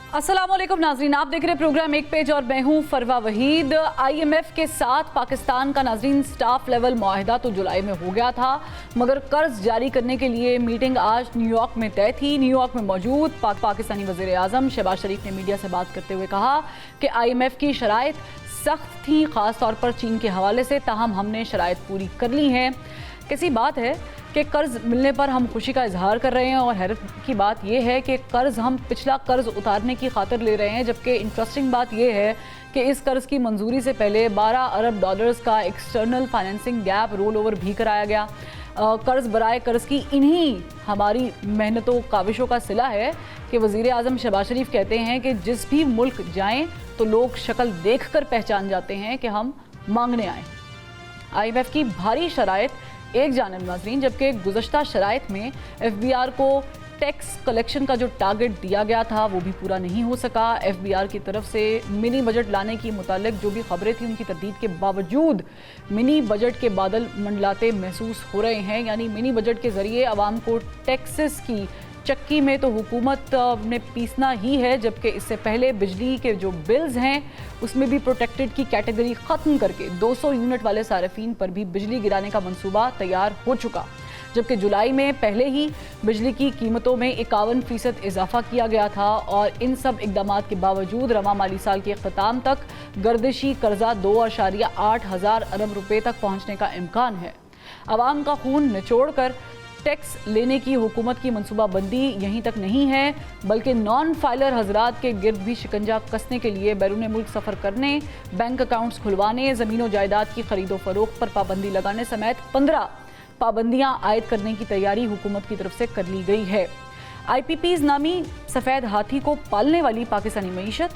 अस्सलामुअलैकुम नाजरीन, आप देख रहे हैं प्रोग्राम एक पेज और मैं हूं फरवा वहीद। IMF के साथ पाकिस्तान का नाजरीन स्टाफ लेवल मुआहिदा तो जुलाई में हो गया था, मगर कर्ज जारी करने के लिए मीटिंग आज न्यूयॉर्क में तय थी। न्यूयॉर्क में मौजूद पाकिस्तानी वज़ीर आज़म शहबाज शरीफ ने मीडिया से बात करते हुए कहा कि IMF की शराइत सख्त थी, ख़ास तौर पर चीन के हवाले से, ताहम हमने शराइत पूरी कर ली हैं। कैसी बात है कि कर्ज़ मिलने पर हम खुशी का इजहार कर रहे हैं और हैरत की बात यह है कि कर्ज़ हम पिछला कर्ज़ उतारने की खातिर ले रहे हैं, जबकि इंटरेस्टिंग बात यह है कि इस कर्ज़ की मंजूरी से पहले 12 अरब डॉलर्स का external financing gap roll over भी कराया गया। कर्ज़ बराए कर्ज़ की इन्हीं हमारी मेहनतों काविशों का सिला है कि वज़ीर आज़म शहबाज शरीफ कहते हैं कि जिस भी मुल्क जाएँ तो लोग शक्ल देख कर पहचान जाते हैं कि हम मांगने आए। IMF की भारी शराइत एक जानब नाज़रीन, जबकि गुज़श्ता शराइत में FBR को टैक्स कलेक्शन का जो टारगेट दिया गया था वो भी पूरा नहीं हो सका। FBR की तरफ से मिनी बजट लाने की मुतालिक जो भी खबरें थी उनकी तरदीद के बावजूद मिनी बजट के बादल मंडलाते महसूस हो रहे हैं। यानी मिनी बजट के ज़रिए आवाम को टैक्सेस की चक्की में तो हुकूमत ने पीसना ही है, जबकि इससे पहले बिजली के जो बिल्स हैं उसमें भी प्रोटेक्टेड की कैटेगरी ख़त्म करके 200 यूनिट वाले सार्फिन पर भी बिजली गिराने का मंसूबा तैयार हो चुका। जबकि जुलाई में पहले ही बिजली की कीमतों में 51% इजाफा किया गया था और इन सब इकदाम के बावजूद रवा माली साल के अख्ताम तक गर्दिशी कर्जा 2.8 हज़ार अरब रुपये तक पहुँचने का इम्कान है। आवाम का खून निचोड़ कर टैक्स लेने की हुकूमत की मनसूबाबंदी यहीं तक नहीं है, बल्कि नॉन फाइलर हजरात के गिर्द भी शिकंजा कसने के लिए बैरून मुल्क सफ़र करने, बैंक अकाउंट्स खुलवाने, ज़मीन व जायदाद की खरीदो फरोख्त पर पाबंदी लगाने समेत 15 पाबंदियाँ आयद करने की तैयारी हुकूमत की तरफ से कर ली गई है। IPPs नामी सफ़ेद हाथी को पालने वाली पाकिस्तानी मईशत,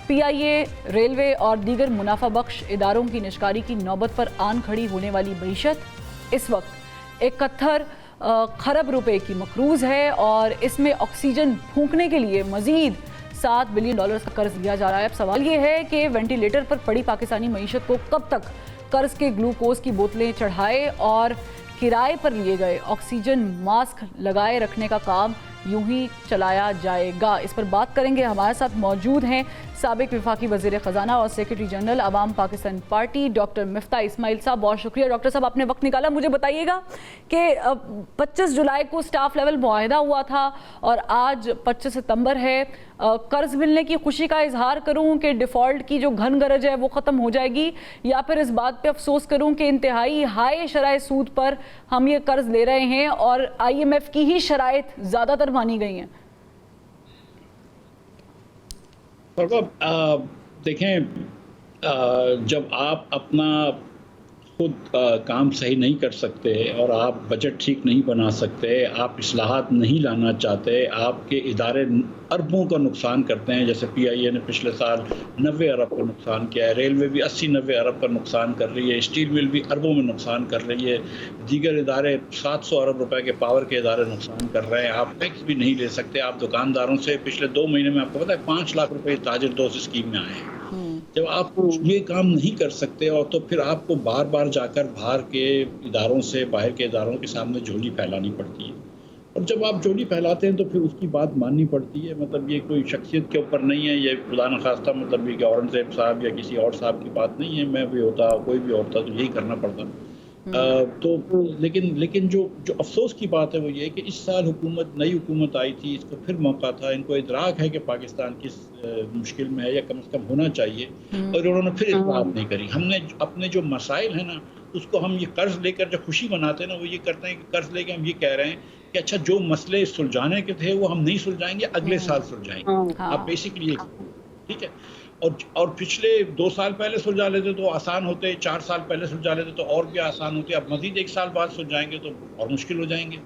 PIA, रेलवे और दीगर मुनाफा बख्श इदारों की निशकारी की नौबत पर आन खड़ी होने वाली मईशत इस वक्त 71 खरब रुपए की मकरूज़ है और इसमें ऑक्सीजन फूंकने के लिए मज़ीद $7 बिलियन का कर्ज लिया जा रहा है। अब सवाल ये है कि वेंटिलेटर पर पड़ी पाकिस्तानी मईशत को कब तक कर्ज के ग्लूकोज की बोतलें चढ़ाए और किराए पर लिए गए ऑक्सीजन मास्क लगाए रखने का काम यूं ही चलाया जाएगा। इस पर बात करेंगे। हमारे साथ मौजूद हैं साबिक वफाकी वज़ीर ख़जाना और सेक्रेटरी जनरल अवाम पाकिस्तान पार्टी डॉक्टर मिफ्ता इस्माइल साहब। बहुत शुक्रिया डॉक्टर साहब, आपने वक्त निकाला। मुझे बताइएगा कि 25 जुलाई को स्टाफ लेवल मुआहिदा हुआ था और आज 25 सितंबर है। कर्ज मिलने की खुशी का इजहार करूं कि डिफ़ॉल्ट की जो घन गरज है वो ख़त्म हो जाएगी, या फिर इस बात पे अफसोस करूं कि इंतहाई हाई शराय सूद पर हम ये कर्ज ले रहे हैं और IMF की ही शराइत ज़्यादातर मानी गई हैं? देखें, जब आप अपना खुद काम सही नहीं कर सकते और आप बजट ठीक नहीं बना सकते, आप इस्लाहात नहीं लाना चाहते, आपके इदारे अरबों का नुकसान करते हैं, जैसे PIA ने पिछले साल 90 अरब का नुकसान किया है, रेलवे भी 80-90 अरब का नुकसान कर रही है, स्टील मिल भी अरबों में नुकसान कर रही है, दीगर इदारे 700 अरब रुपए के पावर के इदारे नुकसान कर रहे हैं, आप टैक्स भी नहीं ले सकते। आप दुकानदारों से पिछले 2 महीने में आपको पता है 5 लाख रुपए ताजिर दोस्त स्कीम में आए हैं। जब आप ये काम नहीं कर सकते और तो फिर आपको बार बार जाकर बाहर के इदारों से, बाहर के इदारों के सामने झोली फैलानी पड़ती है, और जब आप झोली फैलाते हैं तो फिर उसकी बात माननी पड़ती है। मतलब ये कोई शख्सियत के ऊपर नहीं है, ये खुदा न खास्ता मतलब ये कि औरंगजेब साहब या किसी और साहब की बात नहीं है। मैं भी होता, कोई भी होता तो यही करना पड़ता। लेकिन जो अफसोस की बात है वो ये है कि इस साल नई हुकूमत आई थी, इसको फिर मौका था, इनको इदराक है कि पाकिस्तान किस मुश्किल में है या कम से कम होना चाहिए, और उन्होंने फिर इस बात नहीं करी। हमने अपने जो मसाइल हैं ना उसको हम ये कर्ज लेकर जो खुशी मनाते हैं ना, वो ये करते हैं कि कर्ज लेके हम ये कह रहे हैं कि अच्छा जो मसले सुलझाने के थे वो हम नहीं सुलझाएंगे, अगले साल सुलझाएंगे। आप बेसिकली ठीक है, और पिछले 2 साल पहले सुलझा लेते तो आसान होते, 4 साल पहले सुलझा लेते तो और भी आसान होते। अब मजीद 1 साल बाद सुलझाएंगे तो और मुश्किल हो जाएंगे।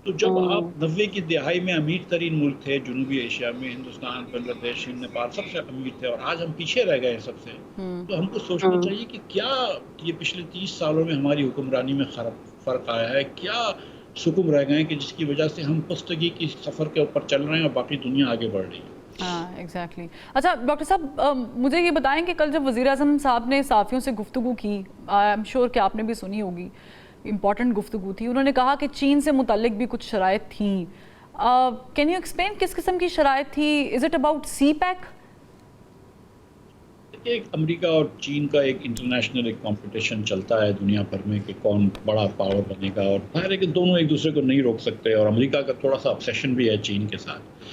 तो जब आप 90 की दिहाई में अमीर तरीन मुल्क थे जनूबी एशिया में, हिंदुस्तान, बांग्लादेश, नेपाल सबसे अमीर थे, और आज हम पीछे रह गए सबसे, तो हमको सोचना चाहिए कि क्या ये पिछले 30 सालों में हमारी हुक्मरानी में फ़र्क आया है, क्या सुकुम रह गए कि जिसकी वजह से हम पुस्तगी की सफ़र के ऊपर चल रहे हैं और बाकी दुनिया आगे बढ़ रही है। हाँ एग्जैक्टली। अच्छा डॉक्टर साहब, मुझे ये बताएं कि कल जब वज़ीर आज़म साहब ने साफ़ियों से गुफ्तगू की, आई एम श्योर कि आपने भी सुनी होगी, इम्पॉर्टेंट गुफ्तगू थी, उन्होंने कहा कि चीन से मुतल्लिक भी कुछ शराइत थी कैन यू एक्सप्लेन किस किस्म की शराइत थी? Is it about CPEC? एक अमेरिका और चीन का एक इंटरनेशनल एक कंपटीशन चलता है दुनिया भर में कि कौन बड़ा पावर बनेगा, और जाहिर है कि दोनों एक दूसरे को नहीं रोक सकते, और अमेरिका का थोड़ा सा ऑब्सेशन भी है चीन के साथ।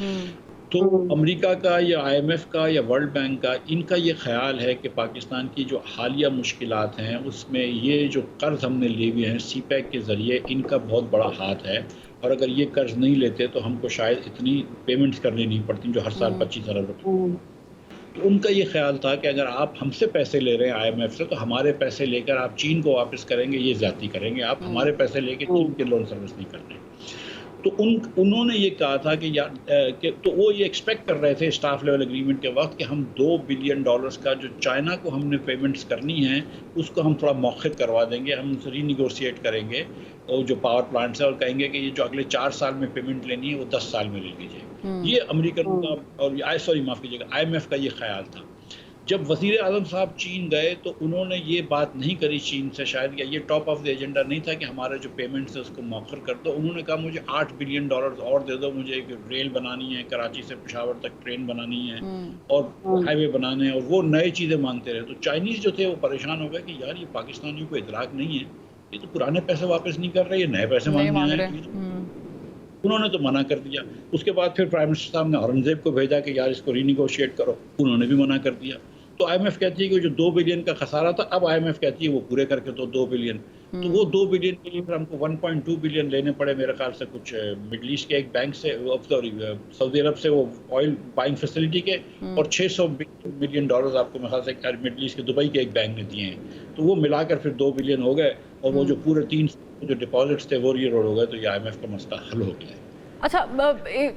तो अमेरिका का या IMF का या वर्ल्ड बैंक का, इनका ये ख्याल है कि पाकिस्तान की जो हालिया मुश्किलात हैं उसमें ये जो कर्ज हमने लिए हुए हैं CPEC के ज़रिए, इनका बहुत बड़ा हाथ है, और अगर ये कर्ज नहीं लेते तो हमको शायद इतनी पेमेंट्स करनी नहीं पड़ती जो हर साल 25 अरब रुपये। तो उनका ये ख्याल था कि अगर आप हमसे पैसे ले रहे हैं IMF से, तो हमारे पैसे लेकर आप चीन को वापस करेंगे, ये ज़्यादती करेंगे, आप हमारे पैसे लेके चीन के लोन सर्विस नहीं कर रहे। तो उन्होंने ये कहा था कि तो वो ये एक्सपेक्ट कर रहे थे स्टाफ लेवल एग्रीमेंट के वक्त कि हम $2 बिलियन का जो चाइना को हमने पेमेंट्स करनी है उसको हम थोड़ा मौखिर करवा देंगे, हम उनसे रीनिगोशिएट करेंगे और जो पावर प्लांट्स है, और कहेंगे कि ये जो अगले 4 साल में पेमेंट लेनी है वो 10 साल में ले लीजिए। ये अमेरिकन का और माफ़ कीजिएगा IMF का ये ख्याल था। जब वज़ीर आज़म साहब चीन गए तो उन्होंने ये बात नहीं करी चीन से, शायद या ये टॉप ऑफ द एजेंडा नहीं था कि हमारे जो पेमेंट्स है उसको मौखर कर दो। उन्होंने कहा मुझे $8 बिलियन और दे दो, मुझे एक रेल बनानी है, कराची से पेशावर तक ट्रेन बनानी है और हाईवे बनाने हैं, और वो नए चीज़ें मांगते रहे। तो चाइनीज़ जो थे वो परेशान हो गए कि यार ये पाकिस्तानियों को इदराक नहीं है, ये तो पुराने पैसे वापस नहीं कर रहे, ये नए पैसे मांग रहे हैं। उन्होंने तो मना कर दिया। उसके बाद फिर प्राइम मिनिस्टर साहब ने औरंगजेब को भेजा कि यार इसको रीनिगोशिएट करो, उन्होंने भी मना कर दिया। तो IMF कहती है कि जो 2 बिलियन का खसारा था, अब IMF कहती है वो पूरे करके तो 2 बिलियन। तो वो 2 बिलियन के लिए फिर हमको 1.2 बिलियन लेने पड़े मेरे ख्याल से, कुछ मिडल ईस्ट के एक बैंक से, सऊदी अरब से वो ऑयल बाइंग फैसिलिटी के, और $600 मिलियन आपको मेरे ख्याल से मिडल ईस्ट के दुबई के एक बैंक ने दिए हैं। तो वो मिलाकर फिर 2 बिलियन हो गए, और वो जो पूरे 3 जो डिपॉजिट्स थे वो रीरोल हो गए। तो ये IMF का मसला हल हो गया है। अच्छा,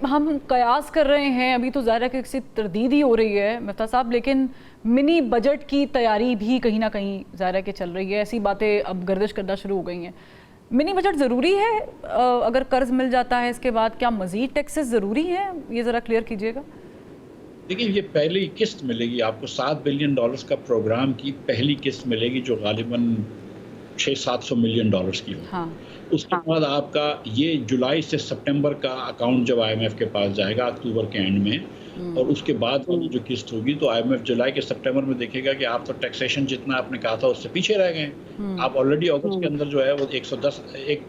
हम कयास कर रहे हैं, अभी तो ज़ाहिर है कि किसी तरदीद ही हो रही है मिफ्ता साहब, लेकिन मिनी बजट की तैयारी भी कहीं ना कहीं ज़ाहिर है कि चल रही है, ऐसी बातें अब गर्दिश करना शुरू हो गई हैं। मिनी बजट ज़रूरी है? अगर कर्ज मिल जाता है इसके बाद क्या मज़ीद टैक्सेस ज़रूरी हैं? ये ज़रा क्लियर कीजिएगा। देखिए, ये पहली किस्त मिलेगी आपको $7 बिलियन का प्रोग्राम की पहली किस्त मिलेगी, जो गालिबन 600-700 मिलियन की हो। हाँ। उसके बाद आपका ये जुलाई से सितंबर का अकाउंट जब IMF के पास जाएगा अक्टूबर के एंड में, और उसके बाद वाली जो किस्त होगी तो IMF जुलाई के सितंबर में देखेगा कि आप तो टैक्सेशन जितना आपने कहा था उससे पीछे रह गए। आप ऑलरेडी अगस्त के अंदर जो है वो 1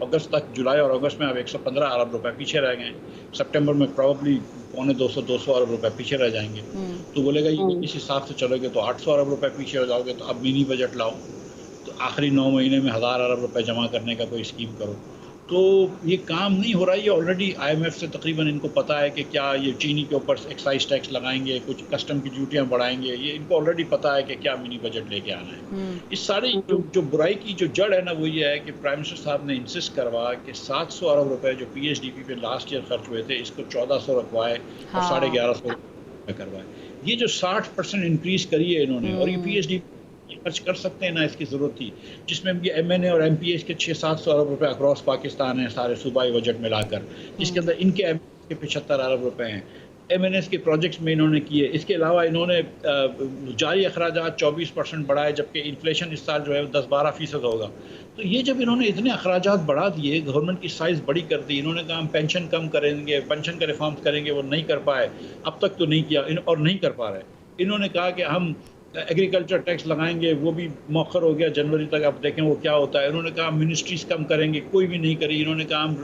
अगस्त तक, जुलाई और अगस्त में आप 115 अरब रुपए पीछे रह गए। सितंबर में प्रॉब्ली 200 अरब रुपए पीछे रह जाएंगे। तो बोलेगा ये इस हिसाब से चलोगे तो 800 अरब रुपए पीछे हो जाओगे, तो अब मिनी बजट लाओ, तो आखिरी 9 महीने में 1000 अरब रुपए जमा करने का कोई स्कीम करो। तो ये काम नहीं हो रहा है। ये ऑलरेडी IMF से तकरीबन इनको पता है कि क्या ये चीनी के ऊपर एक्साइज टैक्स लगाएंगे, कुछ कस्टम की ड्यूटियां बढ़ाएंगे, ये इनको ऑलरेडी पता है कि क्या मिनी बजट लेके आना है। इस सारी जो बुराई की जो जड़ है ना, वो ये है कि प्राइम मिनिस्टर साहब ने इंसिस्ट करवा कि 700 अरब रुपए जो PHDP पे लास्ट ईयर खर्च हुए थे, इसको 1400 रखवाए और 1150 करवाए। ये जो 60% इंक्रीज करी है इन्होंने, और ये PHDP खर्च कर सकते हैं ना, इसकी ज़रूरत थी, जिसमें ये MNA और MPH के 600-700 अरब रुपए अक्रॉस पाकिस्तान है सारे सूबाई बजट मिलाकर, जिसके अंदर इनके MPH के 75 अरब रुपए हैं, MNS के प्रोजेक्ट्स में इन्होंने किए। इसके अलावा इन्होंने जारी अखराजात 24% बढ़ाए, जबकि इन्फ्लेशन इस साल जो है 10-12% होगा। तो ये जब इन्होंने इतने अखराजात बढ़ा दिए, गवर्नमेंट की साइज़ बड़ी कर दी, इन्होंने कहा हम पेंशन कम करेंगे, पेंशन का रिफॉर्म्स करेंगे, वो नहीं कर पाए, अब तक तो नहीं किया और नहीं कर पा रहे। इन्होंने कहा कि हम एग्रीकल्चर टैक्स लगाएंगे, वो भी मौखर हो गया जनवरी तक, अब देखें वो क्या होता है। इन्होंने कहा मिनिस्ट्रीज कम करेंगे, कोई भी नहीं करी। इन्होंने कहा हम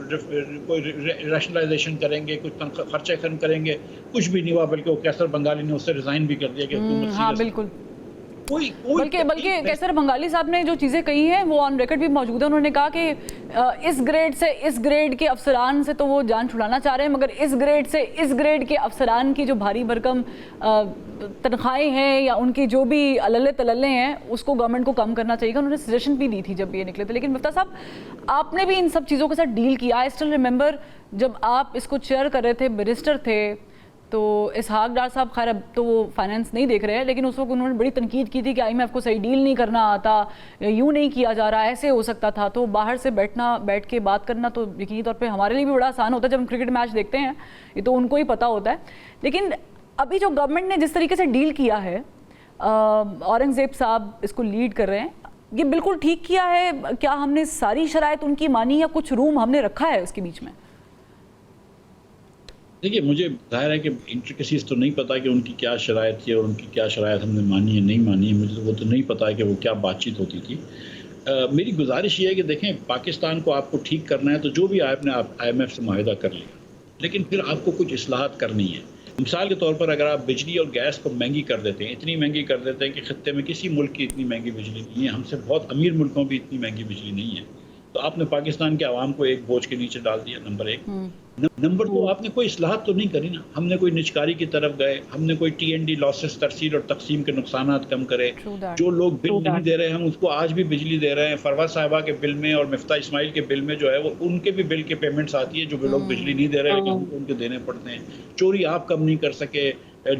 कोई रैशनलाइजेशन करेंगे, कुछ खर्चे कम करेंगे, कुछ भी नहीं हुआ, बल्कि वो कैसर बंगाली ने उससे रिजाइन भी कर दिया कि हाँ बिल्कुल, बल्कि कैसर बंगाली साहब ने जो चीज़ें कही हैं वो ऑन रिकॉर्ड भी मौजूद है। उन्होंने कहा कि इस ग्रेड से इस ग्रेड के अफसरान से तो वो जान छुड़ाना चाह रहे हैं, मगर इस ग्रेड से इस ग्रेड के अफसरान की जो भारी भरकम तनख्वाहें हैं या उनकी जो भी अलल्ले तलल्ले हैं, उसको गवर्नमेंट को कम करना चाहिए। उन्होंने सजेशन भी दी थी जब ये निकले थे। लेकिन मिफ्ता साहब, आपने भी इन सब चीज़ों के साथ डील किया। आई स्टिल रिमेंबर जब आप इसको चेयर कर रहे थे, मिनिस्टर थे, तो इसहाक डार साहब, खैर अब तो वो फाइनेंस नहीं देख रहे हैं, लेकिन उस वक्त उन्होंने बड़ी तनकीद की थी कि IMF को सही डील नहीं करना आता, यूँ नहीं किया जा रहा, ऐसे हो सकता था। तो बाहर से बैठ के बात करना तो यकीनी तौर पे हमारे लिए भी बड़ा आसान होता है। जब हम क्रिकेट मैच देखते हैं, ये तो उनको ही पता होता है। लेकिन अभी जो गवर्नमेंट ने जिस तरीके से डील किया है, औरंगजेब साहब इसको लीड कर रहे हैं, ये बिल्कुल ठीक किया है क्या? हमने सारी शराइत उनकी मानी या कुछ रूम हमने रखा है उसके बीच में? देखिए, मुझे ज़ाहिर है कि इंट्रिकेसीज़ तो नहीं पता कि उनकी क्या शराइत थी और उनकी क्या शराइत हमने मानी है, नहीं मानी है, मुझे तो वो तो नहीं पता है कि वो क्या बातचीत होती थी। मेरी गुज़ारिश ये है कि देखें, पाकिस्तान को आपको ठीक करना है तो जो भी आपने IMF से मुआहिदा कर लिया, लेकिन फिर आपको कुछ इस्लाहात करनी है। मिसाल के तौर पर अगर आप बिजली और गैस को महंगी कर देते हैं, इतनी महंगी कर देते हैं कि खत्ते में किसी मुल्क की इतनी महंगी बिजली नहीं है, हमसे बहुत अमीर मुल्कों की इतनी महंगी बिजली नहीं है, तो आपने पाकिस्तान के आवाम को एक बोझ के नीचे डाल दिया, नंबर एक। नंबर दो, आपने कोई इस्लाहत तो नहीं करी ना। हमने कोई निजकारी की तरफ गए, हमने कोई TND लॉसेस, तरसील और तकसीम के नुकसानात कम करे। जो लोग बिल नहीं दे रहे हैं, हम उसको आज भी बिजली दे रहे हैं। फरवा साहिबा के बिल में और मिफ्ता इस्माइल के बिल में जो है वो उनके भी बिल के पेमेंट्स आती है, जो लोग बिजली नहीं दे रहे हैं, लेकिन उनको देने पड़ते हैं। चोरी आप कम नहीं कर सके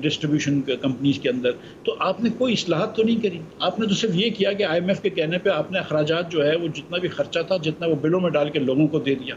डिस्ट्रीब्यूशन कंपनीज के अंदर, तो आपने कोई इस्लाहत तो नहीं करी। आपने तो सिर्फ ये किया कि IMF के कहने पे आपने अखराजात जो है वो जितना भी खर्चा था, जितना वो बिलों में डाल के लोगों को दे दिया।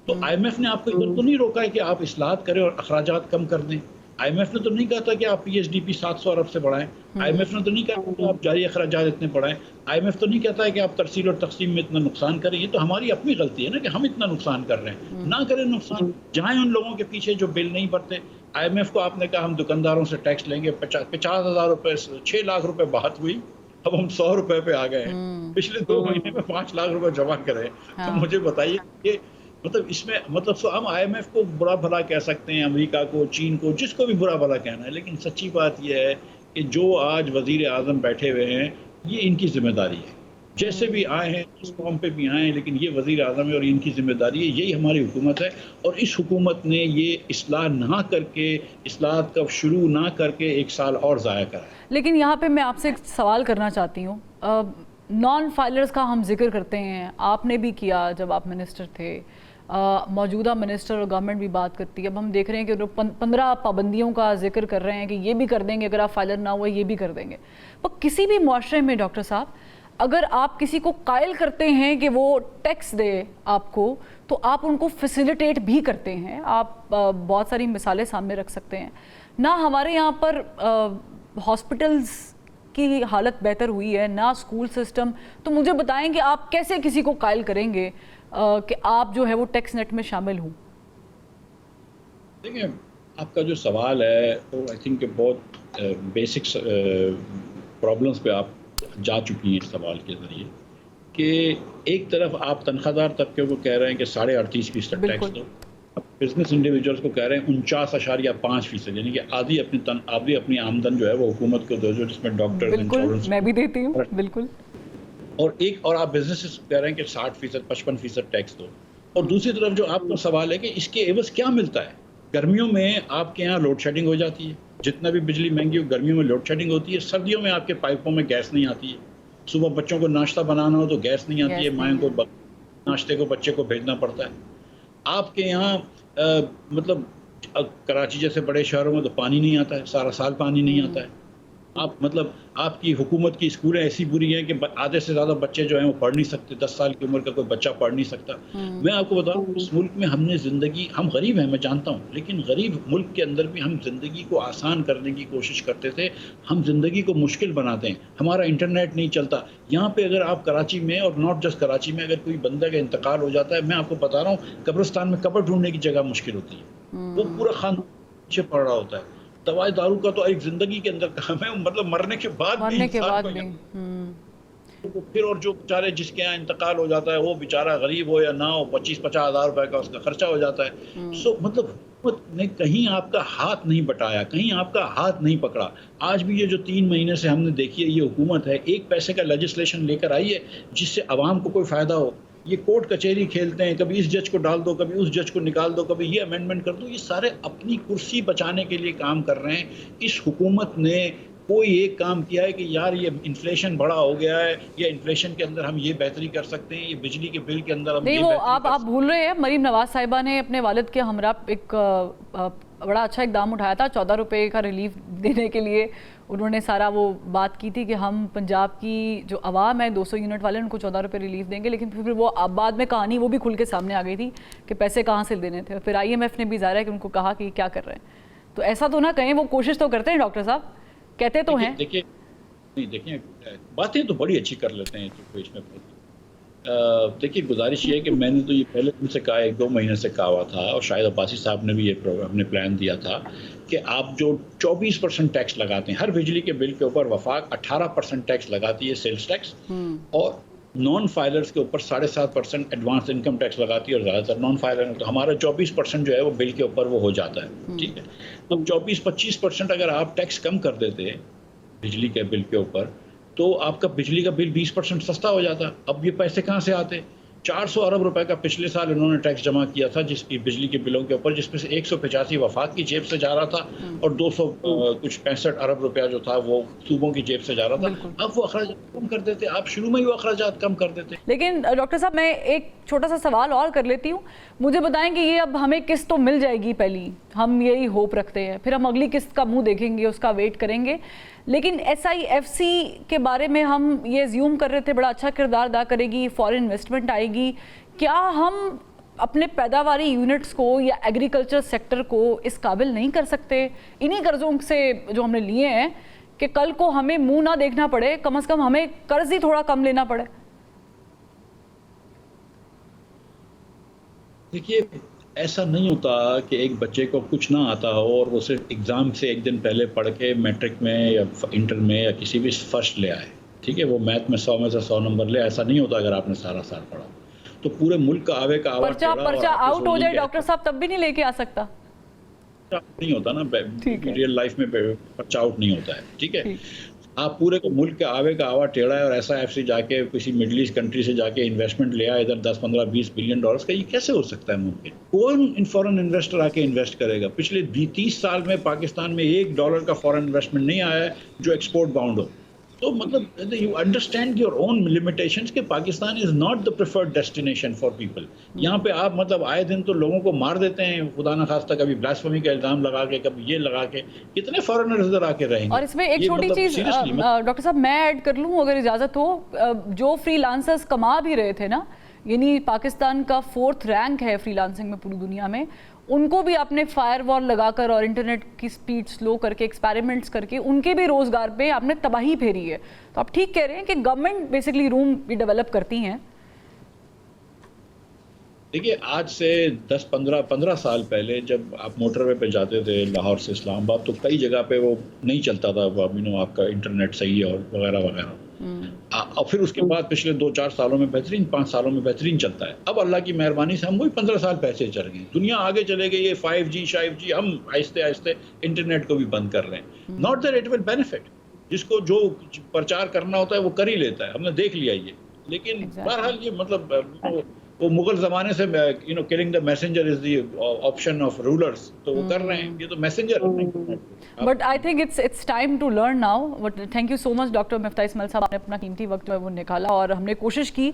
तो IMF ने आपको इधर तो नहीं रोका है कि आप इस्लाहत करें और अखराजात कम कर दें। IMF ने तो नहीं कहा था कि आप PSDP 700 अरब से बढ़ाएं। IMF ने तो नहीं कहा था कि आप जारी अखराजात इतने बढ़ाएं। IMF तो नहीं कहता है कि आप तरसील और तकसीम में इतना नुकसान करें। ये तो हमारी अपनी गलती है ना कि हम इतना नुकसान कर रहे हैं। ना करें नुकसान, जाएं उन लोगों के पीछे जो बिल नहीं भरते। IMF को आपने कहा हम दुकानदारों से टैक्स लेंगे, 50,000 रुपये, 6 लाख रुपए बात हुई, अब हम 100 रुपए पे आ गए हैं। पिछले 2 महीने में 5 लाख रुपए जमा करें। तो मुझे बताइए कि मतलब इसमें मतलब हम IMF को बुरा भला कह सकते हैं, अमेरिका को, चीन को, जिसको भी बुरा भला कहना है, लेकिन सच्ची बात यह है कि जो आज वज़ीर आज़म बैठे हुए हैं, ये इनकी जिम्मेदारी है। जैसे भी आए हैं, इस फॉर्म पे भी आए हैं, लेकिन ये वज़ीर आज़म है और इनकी जिम्मेदारी है। यही हमारी हुकूमत है और इस हुकूमत ने ये इस्लाह ना करके, इस्लाहत का शुरू ना करके 1 साल और ज़ाया करा है। लेकिन यहाँ पे मैं आपसे एक सवाल करना चाहती हूँ। नॉन फाइलर्स का हम जिक्र करते हैं, आपने भी किया जब आप मिनिस्टर थे, मौजूदा मिनिस्टर और गवर्नमेंट भी बात करती है। अब हम देख रहे हैं कि 15 पाबंदियों का जिक्र कर रहे हैं कि ये भी कर देंगे, अगर आप फाइलर ना हुए ये भी कर देंगे। पर किसी भी मुआशरे में डॉक्टर साहब, अगर आप किसी को कायल करते हैं कि वो टैक्स दे आपको, तो आप उनको फैसिलिटेट भी करते हैं। आप बहुत सारी मिसालें सामने रख सकते हैं ना। हमारे यहाँ पर हॉस्पिटल्स की हालत बेहतर हुई है ना, स्कूल सिस्टम। तो मुझे बताएं कि आप कैसे किसी को कायल करेंगे कि आप जो है वो टैक्स नेट में शामिल हों। देखिए, आपका जो सवाल है वो आई थिंक बहुत बेसिक प्रॉब्लम्स पे आप जा चुकी हैं इस सवाल के ज़रिए कि एक तरफ आप तनख्वाहदार तबके को कह रहे हैं कि 38.5% टैक्स दो, बिजनेस इंडिविजुअल्स को कह रहे हैं 49.5%, यानी कि आधी अपनी आमदन जो है वो हुकूमत को दो, जो जिसमें डॉक्टर, इंश्योरेंस, मैं भी देती हूँ, बिल्कुल। और आप बिजनेस कह रहे हैं कि 60%, 55% टैक्स दो। और दूसरी तरफ जो आपका सवाल है कि इसके एवज क्या मिलता है। गर्मियों में आपके यहाँ लोड शेडिंग हो जाती है, जितना भी बिजली महंगी हो गर्मियों में लोड शेडिंग होती है। सर्दियों में आपके पाइपों में गैस नहीं आती है। सुबह बच्चों को नाश्ता बनाना हो तो गैस नहीं आती है, माएँ को नाश्ते को बच्चे को भेजना पड़ता है। आपके यहाँ मतलब कराची जैसे बड़े शहरों में तो पानी नहीं आता है, सारा साल पानी नहीं आता है। आप मतलब आपकी हुकूमत की स्कूलें ऐसी बुरी हैं कि आधे से ज़्यादा बच्चे जो हैं वो पढ़ नहीं सकते। 10 साल की उम्र का कोई बच्चा पढ़ नहीं सकता। मैं आपको बताऊं, इस मुल्क में हमने ज़िंदगी, हम गरीब हैं मैं जानता हूं, लेकिन गरीब मुल्क के अंदर भी हम ज़िंदगी को आसान करने की कोशिश करते थे। हम ज़िंदगी को मुश्किल बनाते हैं। हमारा इंटरनेट नहीं चलता यहाँ पे। अगर आप कराची में, और नॉट जस्ट कराची में, अगर कोई बंदा का इंतकाल हो जाता है, मैं आपको बता रहा हूँ, कब्रिस्तान में कब्र ढूंढने की जगह मुश्किल होती है। वो पूरा खानदान पीछे पड़ रहा होता है। दवाई दारू का तो एक जिंदगी के अंदर काम है, मतलब मरने के बाद भी तो फिर, और जो बेचारे जिसके यहाँ इंतकाल हो जाता है वो बेचारा गरीब हो या ना हो, 25-50 हज़ार रुपए का उसका खर्चा हो जाता है। सो मतलब हुकूमत ने कहीं आपका हाथ नहीं बटाया, कहीं आपका हाथ नहीं पकड़ा। आज भी ये जो 3 महीने से हमने देखी है, ये हुकूमत है, एक पैसे का लेजिस्लेशन लेकर आई है जिससे आवाम को कोई फ़ायदा हो। ये कोर्ट कचहरी खेलते हैं, कभी इस जज को डाल दो, कभी उस जज को निकाल दो, कभी ये अमेंडमेंट कर दो। ये सारे अपनी कुर्सी बचाने के लिए काम कर रहे हैं। इस हुकूमत ने कोई एक काम किया है कि यार ये इन्फ्लेशन बड़ा हो गया है, या इन्फ्लेशन के अंदर हम ये बेहतरी कर सकते हैं, ये बिजली के बिल के अंदर हम नहीं, वो आप भूल रहे हैं। मरीम नवाज साहिबा ने अपने वालिद के हमरा एक बड़ा अच्छा इकदाम उठाया था, 14 रुपये का रिलीफ देने के लिए। उन्होंने सारा वो बात की थी कि हम पंजाब की जो आवाम है 200 यूनिट वाले, उनको 14 रुपये रिलीफ देंगे। लेकिन फिर वो बाद में कहानी वो भी खुल के सामने आ गई थी कि पैसे कहाँ से देने थे। फिर IMF ने भी ज़ाहिर है कि उनको कहा कि क्या कर रहे हैं। तो ऐसा तो ना कहें, वो कोशिश तो करते हैं डॉक्टर साहब, कहते तो हैं। देखिए बातें तो बड़ी अच्छी कर लेते हैं, तो इसमें देखिए, गुजारिश ये है कि मैंने तो ये पहले उनसे कहा, 1-2 महीने से कहा हुआ था, और शायद अब्बासी साहब ने भी ये हमने प्लान दिया था कि आप जो 24% टैक्स लगाते हैं हर बिजली के बिल के ऊपर, वफाक 18% टैक्स लगाती है, सेल्स टैक्स, और नॉन फाइलर्स के ऊपर 7.5% एडवांस इनकम टैक्स लगाती है, और ज़्यादातर नॉन फाइलर है, तो हमारा 24% जो है वो बिल के ऊपर वो हो जाता है। ठीक है, तो 24-25% अगर आप टैक्स कम कर देते बिजली के बिल के ऊपर, तो आपका बिजली का बिल 20% सस्ता हो जाता। अब ये पैसे कहाँ से आते? 400 अरब रुपए का पिछले साल इन्होंने टैक्स जमा किया था जिसकी बिजली के बिलों के ऊपर, जिसमें से 185 वफाक की जेब से जा रहा था, और 200 कुछ 65 अरब रुपया जो था वो सूबों की जेब से जा रहा था। अब वो अखराजात कम कर देते, आप शुरू में ही वो अखराजात कम कर देते। लेकिन डॉक्टर साहब, मैं एक छोटा सा सवाल और कर लेती हूँ, मुझे बताएं कि ये अब हमें किस्त तो मिल जाएगी, पहली हम यही होप रखते हैं, फिर हम अगली किस्त का मुंह देखेंगे, उसका वेट करेंगे, लेकिन SIFC के बारे में हम ये अज्यूम कर रहे थे बड़ा अच्छा किरदार अदा करेगी, फॉरेन इन्वेस्टमेंट आएगी, क्या हम अपने पैदावारी यूनिट्स को या एग्रीकल्चर सेक्टर को इस काबिल नहीं कर सकते इन्हीं कर्जों से जो हमने लिए हैं कि कल को हमें मुंह ना देखना पड़े, कम से कम हमें कर्ज ही थोड़ा कम लेना पड़े? देखिए, ऐसा नहीं होता कि एक बच्चे को कुछ ना आता हो और वो सिर्फ एग्ज़ाम से एक दिन पहले पढ़ के मैट्रिक में या इंटर में या किसी भी फर्स्ट ले आए। ठीक है, वो मैथ में 100 में से 100 नंबर ले, ऐसा नहीं होता। अगर आपने सारा साल पढ़ा तो पूरे मुल्क का आवे का आवा पर्चा आउट हो जाए डॉक्टर साहब तब भी नहीं लेके आ सकता, नहीं होता ना, रियल लाइफ में पर्चा आउट नहीं होता है। ठीक है, आप पूरे को मुल्क के आवे का आवा टेढ़ा है, और SIFC जाके किसी मिडिल ईस्ट कंट्री से जाके इन्वेस्टमेंट ले आया इधर 10, 15, 20 बिलियन डॉलर्स का, ये कैसे हो सकता है मुमकिन? कौन फॉरेन इन्वेस्टर आके इन्वेस्ट करेगा? पिछले 30 साल में पाकिस्तान में $1 का फॉरेन इन्वेस्टमेंट नहीं आया है जो एक्सपोर्ट बाउंड हो। तो मतलब you understand your own limitations कि Pakistan is not the preferred destination for people. यहाँ पे आप मतलब आए दिन तो लोगों को मार देते हैं, खुदा न खास्ता कभी ब्लास्फेमी का इल्जाम लगा के, कभी ये लगा के, कितने फॉरेनर्स इधर आके रहेंगे। और इसमें एक छोटी चीज डॉक्टर साहब मैं ऐड कर लूँ अगर इजाजत हो, जो फ्रीलांसर्स कमा भी रहे थे ना, यानी पाकिस्तान का 4th रैंक है फ्रीलांसिंग में पूरी दुनिया में, उनको भी आपने फायरवॉल लगाकर और इंटरनेट की स्पीड स्लो करके एक्सपेरिमेंट्स करके उनके भी रोजगार पे आपने तबाही फेरी है। तो आप ठीक कह रहे हैं कि गवर्नमेंट बेसिकली रूम भी डेवलप करती हैं। देखिए, आज से 10-15 साल पहले जब आप मोटरवे पे जाते थे लाहौर से इस्लामाबाद, तो कई जगह पे वो नहीं चलता था, आपका इंटरनेट सही है और वगैरह वगैरह। और फिर उसके बाद पिछले 2-4 सालों में बेहतरीन, 5 सालों में बेहतरीन चलता है। अब अल्लाह की मेहरबानी से हम वही 15 साल पीछे चल गए, दुनिया आगे चले गई है, 5G 6G, हम आहिस्ते आहिस्ते इंटरनेट को भी बंद कर रहे हैं। Not that it will benefit, जिसको जो प्रचार करना होता है वो कर ही लेता है, हमने देख लिया ये। लेकिन बहरहाल ये मतलब वो मुगल ज़माने से killing the messenger is the option of rulers, तो वो कर रहे हैं, ये तो मैसेंजर है। But I think it's time to learn now. But thank you so much doctor Miftah Ismail साहब, आपने अपना कीमती वक्त जो है वो निकाला, और हमने कोशिश की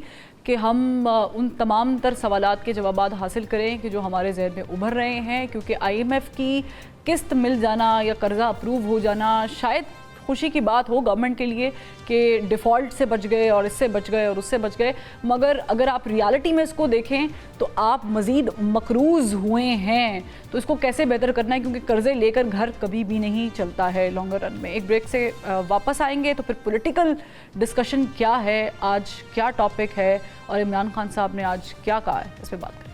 कि हम उन तमाम तर सवालात के जवाब हासिल करें कि जो हमारे जहन में उभर रहे हैं, क्योंकि IMF की किस्त मिल जाना या कर्जा अप्रूव हो जाना शायद खुशी की बात हो गवर्नमेंट के लिए कि डिफ़ॉल्ट से बच गए और इससे बच गए और उससे बच गए, मगर अगर आप रियलिटी में इसको देखें तो आप मज़ीद मकरूज़ हुए हैं। तो इसको कैसे बेहतर करना है, क्योंकि कर्ज़े लेकर घर कभी भी नहीं चलता है लॉन्गर रन में। एक ब्रेक से वापस आएंगे तो फिर पॉलिटिकल डिस्कशन क्या है, आज क्या टॉपिक है और इमरान खान साहब ने आज क्या कहा है, इस पर बात करें।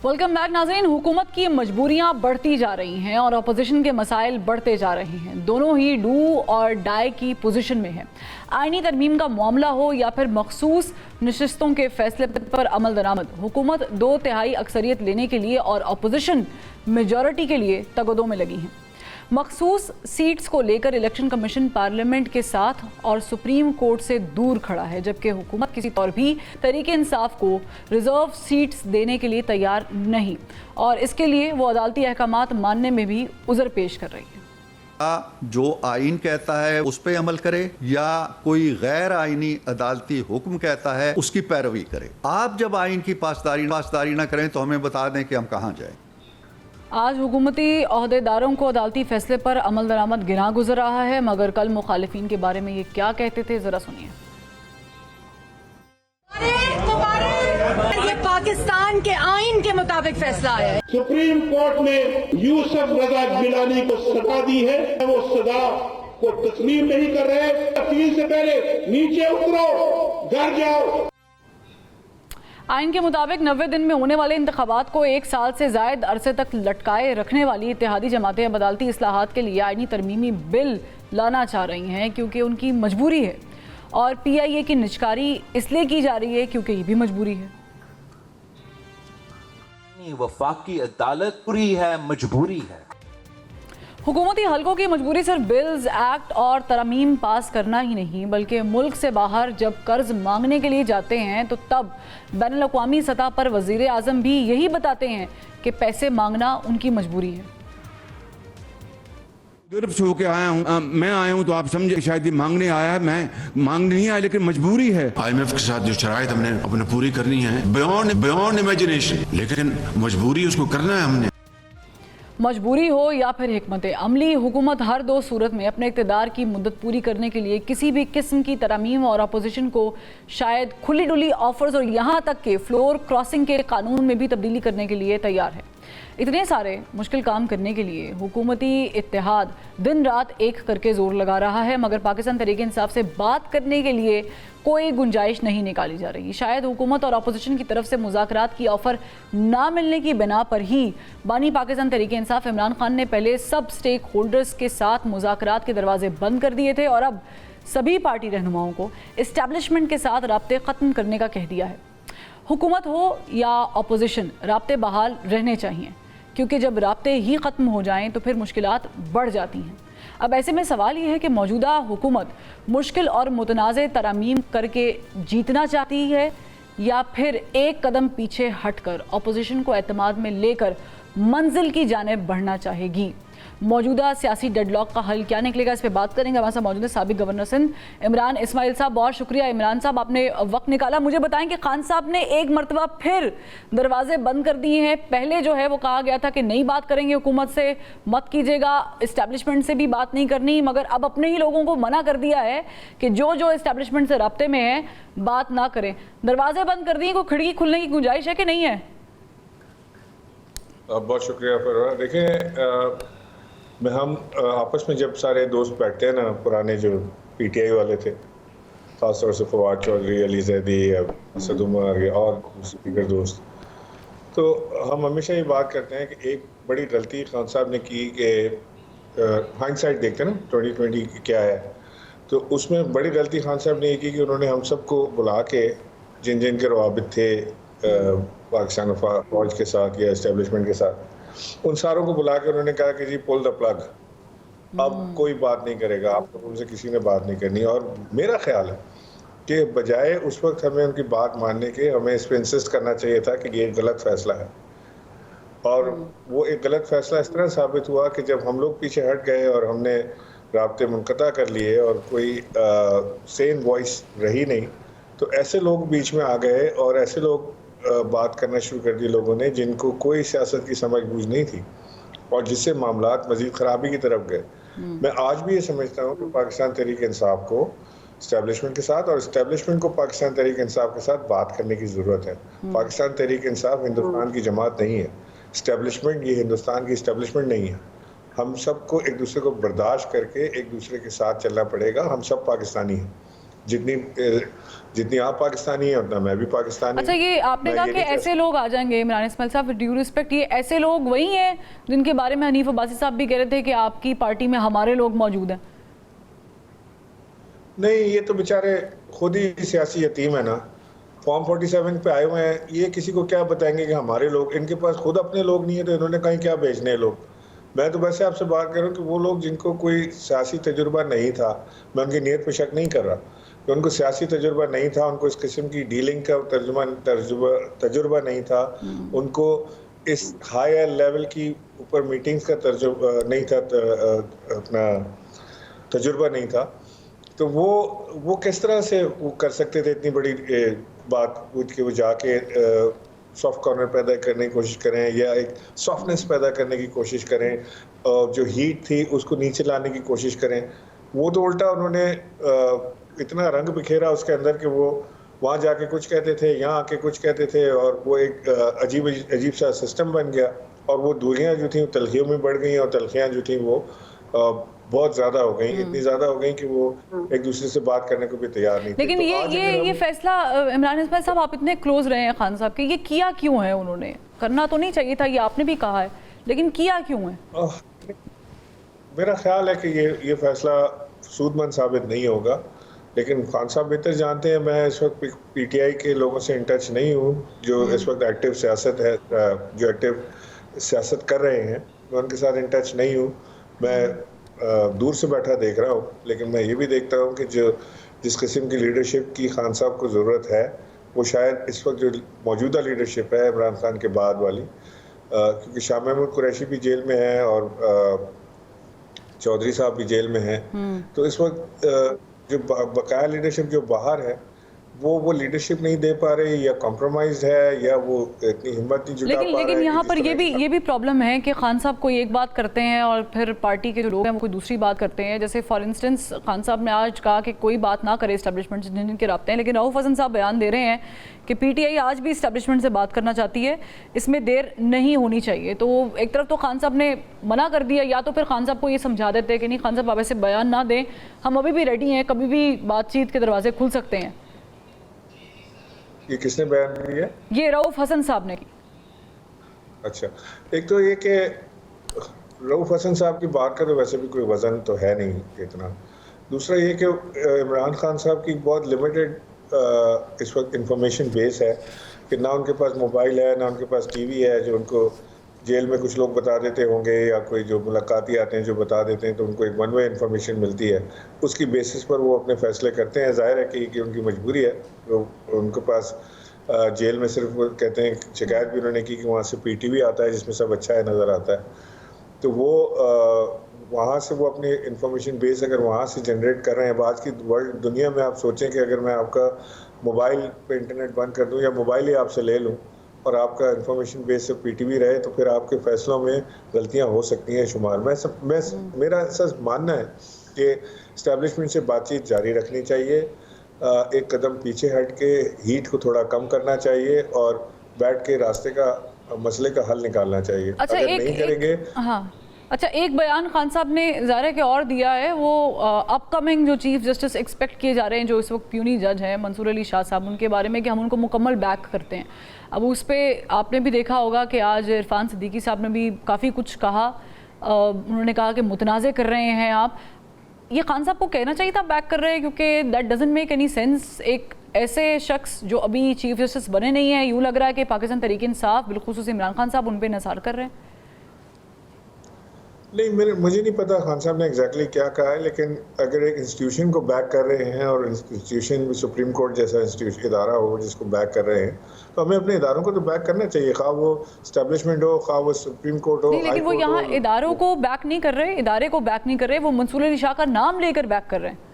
वेलकम बैक नाज़रीन। हुकूमत की मजबूरियां बढ़ती जा रही हैं और अपोजिशन के मसाइल बढ़ते जा रहे हैं, दोनों ही डू और डाई की पोजीशन में है। आईनी तरमीम का मामला हो या फिर मखसूस नशिस्तों के फैसले पर अमल दरामद, हुकूमत 2/3 अक्सरियत लेने के लिए और अपोजिशन मेजॉरिटी के लिए तगदों में लगी हैं। मखसूस सीट्स को लेकर इलेक्शन कमीशन पार्लियामेंट के साथ और सुप्रीम कोर्ट से दूर खड़ा है, जबकि हुकूमत किसी तौर भी तरीके इंसाफ को रिजर्व सीट्स देने के लिए तैयार नहीं, और इसके लिए वो अदालती अहकामात मानने में भी उज़र पेश कर रही है। जो आइन कहता है उस पर अमल करे या कोई गैर आइनी अदालती हुक्म कहता है उसकी पैरवी करे। आप जब आइन की पासदारी ना करें तो हमें बता दें कि हम कहाँ जाएं। आज हुकूमती अहदेदारों को अदालती फैसले पर अमल दरामद गिना गुजर रहा है, मगर कल मुखालिफिन के बारे में ये क्या कहते थे, जरा सुनिए। ये पाकिस्तान के आइन के मुताबिक फैसला आया है। सुप्रीम कोर्ट ने यूसुफ रजा गिलानी को सजा दी है, वो सजा को तस्लीम नहीं कर रहे। अपील से पहले नीचे उतरो, घर जाओ। आइन के मुताबिक 90 दिन में होने वाले इंतखाबात को 1 साल से जायद अरसे तक लटकाए रखने वाली इत्तेहादी जमातें अब अदालती इस्लाहात के लिए आइनी तरमीमी बिल लाना चाह रही हैं क्योंकि उनकी मजबूरी है, और PIA की निचकारी इसलिए की जा रही है क्योंकि ये भी मजबूरी है। वफाकी अदालत पूरी है, मजबूरी है। हुकूमती हलकों की मजबूरी सिर्फ बिल्स, एक्ट और तरमीम पास करना ही नहीं, बल्कि मुल्क से बाहर जब कर्ज मांगने के लिए जाते हैं तो तब बैनुल अक़वामी सतह पर वज़ीर आज़म भी यही बताते हैं कि पैसे मांगना उनकी मजबूरी है। यूरोप से होके आया हूँ, मैं आया हूँ तो आप समझे शायद ये मांगने आया है, मैं मांगने नहीं आया, लेकिन मजबूरी है। IMF के साथ जो शराइत हमने अपने पूरी करनी है, बियॉन्ड इमेजिनेशन, लेकिन मजबूरी उसको करना है हमने। मजबूरी हो या फिर हिकमत अमली, हुकूमत हर दो सूरत में अपने इक़्तिदार की मुद्दत पूरी करने के लिए किसी भी किस्म की तरमीम और अपोजिशन को शायद खुली डुली ऑफर्स और यहाँ तक के फ्लोर क्रॉसिंग के कानून में भी तब्दीली करने के लिए तैयार है। इतने सारे मुश्किल काम करने के लिए हुकूमती इत्तेहाद दिन रात एक करके जोर लगा रहा है, मगर पाकिस्तान तहरीक-ए-इंसाफ से बात करने के लिए कोई गुंजाइश नहीं निकाली जा रही। शायद हुकूमत और अपोजिशन की तरफ से मुज़ाकरात की ऑफ़र ना मिलने की बिना पर ही बानी पाकिस्तान तहरीक-ए-इंसाफ इमरान खान ने पहले सब स्टेक होल्डर्स के साथ मुज़ाकरात के दरवाजे बंद कर दिए थे और अब सभी पार्टी रहनुमाओं को इस्टेब्लिशमेंट के साथ राब्ते ख़त्म करने का कह दिया है। हुकूमत हो या अपोजिशन, राब्ते बहाल रहने चाहिए, क्योंकि जब राब्ते ही ख़त्म हो जाएं तो फिर मुश्किलात बढ़ जाती हैं। अब ऐसे में सवाल ये है कि मौजूदा हुकूमत मुश्किल और मुतनाज़ तरमीम करके जीतना चाहती है या फिर एक कदम पीछे हटकर अपोजिशन को एतमाद में लेकर मंजिल की जानिब बढ़ना चाहेगी। मौजूदा सियासी डेडलॉक का हल क्या निकलेगा, इस पर बात करेंगे। हमारे साथ मौजूद है साबिक गवर्नर सिंध इमरान इस्माइल साहब। बहुत शुक्रिया इमरान साहब, आपने वक्त निकाला। मुझे बताएं कि खान साहब ने एक मरतबा फिर दरवाजे बंद कर दिए हैं। पहले जो है वो कहा गया था कि नहीं बात करेंगे हुकूमत से, मत कीजिएगा, इस्टेब्लिशमेंट से भी बात नहीं करनी, मगर अब अपने ही लोगों को मना कर दिया है कि जो जो इस्टेब्लिशमेंट से राब्ते में है बात ना करें। दरवाजे बंद कर दिए, कोई खिड़की खुलने की गुंजाइश है कि नहीं है? बहुत शुक्रिया फरवा। देखें, हम आपस में जब सारे दोस्त बैठते हैं ना, पुराने जो PTI वाले थे, खासतौर से फवाद चौधरी, अली जैदी, असद उमर और दीगर दोस्त, तो हम हमेशा ये बात करते हैं कि एक बड़ी गलती खान साहब ने की कि हाइंडसाइट देखते हैं ना 2020 क्या है, तो उसमें बड़ी गलती खान साहब ने ये की कि उन्होंने हम सबको बुला के जिन जिन के रवाबित थे पाकिस्तान फौज के साथ या इस्टेब्लिशमेंट के साथ, उन सारों को बुला के उन्होंने कहा कि जी पुल द प्लग, अब कोई बात नहीं करेगा, आप लोगों से किसी ने बात नहीं करनी। और मेरा ख्याल है कि बजाय उस वक्त हमें उनकी बात मानने के, हमें इस पर इंसिस्ट करना चाहिए था कि ये गलत फैसला है। और वो एक गलत फैसला इस तरह साबित हुआ कि जब हम लोग पीछे हट गए और हमने राब्ते मुनक़ता कर लिए और कोई सेन वॉइस रही नहीं, तो ऐसे लोग बीच में आ गए और ऐसे लोग बात करना शुरू कर दी लोगों ने जिनको कोई सियासत की समझ बूझ नहीं थी, और जिससे मामलात मजीद खराबी की तरफ गए। मैं आज भी ये समझता हूँ कि पाकिस्तान तहरीक इंसाफ को इस्टेब्लिशमेंट के साथ और इस्टेब्लिशमेंट को पाकिस्तान तहरीक इंसाफ के साथ बात करने की ज़रूरत है। पाकिस्तान तहरीक इंसाफ हिंदुस्तान की जमात नहीं है, इस्टेब्लिशमेंट ये हिंदुस्तान की इस्टेब्लिशमेंट नहीं है। हम सबको एक दूसरे को बर्दाश्त करके एक दूसरे के साथ चलना पड़ेगा। हम सब पाकिस्तानी हैं, जितनी आप पाकिस्तानी हैं उतना मैं भी पाकिस्तानी। अच्छा, ये आपने कहा कि ऐसे लोग आ जाएंगे, इमरान इस्माइल साहब, ड्यू रिस्पेक्ट, ये ऐसे लोग वही हैं जिनके बारे में हनीफ अब्बासी साहब भी कह रहे थे कि आपकी पार्टी में हमारे लोग मौजूद हैं? नहीं, ये तो बेचारे खुद ही सियासी यतीम है ना, फॉर्म 47 पे आए हुए हैं। ये किसी को क्या बताएंगे कि हमारे लोग, इनके पास खुद अपने लोग नहीं है तो इन्होंने कहीं क्या भेजने लोग। मैं तो वैसे आपसे बात कर रहा हूँ कि वो लोग जिनको कोई सियासी तजुर्बा नहीं था, मैं उनकी नीयत पे शक नहीं कर रहा कि उनको सियासी तजुर्बा नहीं था, उनको इस किस्म की डीलिंग का तजुर्बा नहीं था, उनको इस हायर लेवल की ऊपर मीटिंग्स का तजुर्बा नहीं था, अपना तजुर्बा नहीं था, तो वो किस तरह से वो कर सकते थे इतनी बड़ी बात कि वो जाके सॉफ्ट कॉर्नर पैदा करने की कोशिश करें या एक सॉफ्टनेस पैदा करने की कोशिश करें, जो हीट थी उसको नीचे लाने की कोशिश करें। वो तो उल्टा उन्होंने इतना रंग बिखेरा उसके अंदर कि वो वहाँ जाके कुछ कहते थे, यहाँ आके कुछ कहते थे, और वो एक अजीब सा सिस्टम बन गया, और वो दूरियां जो थी तलखियों में बढ़ गई, और तलखियां जो थी वो बहुत ज्यादा हो गई, इतनी ज्यादा हो गई कि वो एक दूसरे से बात करने को भी तैयार नहीं थे। लेकिन ये फैसला इमरान इस्माइल साहब, आप इतने क्लोज रहे हैं खान साहब के, ये किया क्यों है उन्होंने? करना तो नहीं चाहिए था, ये आपने भी कहा है, लेकिन किया क्यों है? मेरा ख्याल है कि ये फैसला सूदमंद साबित नहीं होगा, लेकिन खान साहब बेहतर जानते हैं। मैं इस वक्त पीटीआई के लोगों से इन टच नहीं हूँ जो इस वक्त एक्टिव सियासत है, जो एक्टिव सियासत कर रहे हैं, मैं उनके साथ इन टच नहीं हूँ। मैं दूर से बैठा देख रहा हूँ, लेकिन मैं ये भी देखता हूँ कि जिस किस्म की लीडरशिप की खान साहब को ज़रूरत है, वो शायद इस वक्त जो मौजूदा लीडरशिप है इमरान खान के बाद वाली, क्योंकि शाह महमूद कुरैशी भी जेल में है और चौधरी साहब भी जेल में हैं, तो इस वक्त जो बकाया लीडरशिप जो बाहर है वो लीडरशिप नहीं दे पा रही, या कॉम्प्रोमाइज है, या वो इतनी हिम्मत नहीं जुटा पा रहे। लेकिन यहाँ पर ये भी प्रॉब्लम है कि खान साहब कोई एक बात करते हैं और फिर पार्टी के जो लोग हैं वो कोई दूसरी बात करते हैं। जैसे फॉर इंस्टेंस खान साहब ने आज कहा कि कोई बात ना करे इस्टेब्लिशमेंट से जिनके राब्ते हैं, लेकिन रऊफ हसन साहब बयान दे रहे हैं कि पीटीआई आज भी इस्टेब्लिशमेंट से बात करना चाहती है, इसमें देर नहीं होनी चाहिए। तो एक तरफ तो खान साहब ने मना कर दिया, या तो फिर खान साहब को ये समझा देते कि नहीं खान साहब आप ऐसे बयान ना दें, हम अभी भी रेडी हैं, कभी भी बातचीत के दरवाजे खुल सकते हैं। ये किसने बयान दिया? ये रऊफ हसन साहब ने की। अच्छा, एक तो ये कि रऊफ हसन साहब की बात का तो वैसे भी कोई वजन तो है नहीं इतना। दूसरा ये कि इमरान खान साहब की बहुत लिमिटेड इस वक्त इंफॉर्मेशन बेस है कि ना उनके पास मोबाइल है, ना उनके पास टीवी है, जो उनको जेल में कुछ लोग बता देते होंगे, या कोई जो मुलाकाती आते हैं जो बता देते हैं, तो उनको एक वन वे इन्फॉर्मेशन मिलती है, उसकी बेसिस पर वो अपने फैसले करते हैं। जाहिर है कि उनकी मजबूरी है, तो उनके पास जेल में सिर्फ वो कहते हैं, शिकायत भी उन्होंने की कि वहाँ से पीटीवी आता है जिसमें सब अच्छा है नज़र आता है, तो वो वहाँ से वो अपनी इंफॉर्मेशन बेस अगर वहाँ से जनरेट कर रहे हैं। अब आज की वर्ल्ड दुनिया में आप सोचें कि अगर मैं आपका मोबाइल पे इंटरनेट बंद कर दूँ या मोबाइल ही आपसे ले लूँ और आपका इंफॉर्मेशन बेस से पीटीवी रहे, तो फिर आपके फैसलों में गलतियां हो सकती हैं शुमार। मेरा ऐसा मानना है कि इस्टेब्लिशमेंट से बातचीत जारी रखनी चाहिए, एक कदम पीछे हट के हीट को थोड़ा कम करना चाहिए और बैठ के रास्ते का मसले का हल निकालना चाहिए। अच्छा, अगर नहीं करेंगे अच्छा, एक बयान खान साहब ने ज़ाहिर है कि और दिया है, वो अपकमिंग जो चीफ जस्टिस एक्सपेक्ट किए जा रहे हैं, जो इस वक्त प्यूनी जज हैं मंसूर अली शाह साहब, उनके बारे में कि हम उनको मुकम्मल बैक करते हैं। अब उस पर आपने भी देखा होगा कि आज इरफान सिद्दीकी साहब ने भी काफ़ी कुछ कहा, उन्होंने कहा कि मुतनाज़े कर रहे हैं आप। ये खान साहब को कहना चाहिए था बैक कर रहे हैं, क्योंकि that doesn't make any sense. एक ऐसे शख्स जो अभी चीफ जस्टिस बने नहीं है, यूँ लग रहा है कि पाकिस्तान तहरीक इंसाफ बिलखुसूस इमरान खान साहब उन पर निसार कर रहे हैं। नहीं, मुझे नहीं पता खान साहब ने एग्जैक्टली क्या कहा है, लेकिन अगर एक इंस्टीट्यूशन को बैक कर रहे हैं और इंस्टीट्यूशन सुप्रीम कोर्ट जैसा इंस्टीट्यूशन इदारा हो जिसको बैक कर रहे हैं, तो हमें अपने इदारों को तो बैक करना चाहिए, खा वो एस्टेब्लिशमेंट हो, खा वो सुप्रीम कोर्ट हो। नहीं, लेकिन वो यहाँ इदारों को बैक नहीं कर रहे, इदारे को बैक नहीं कर रहे, वो मंसूर अली शाह का नाम लेकर बैक कर रहे हैं।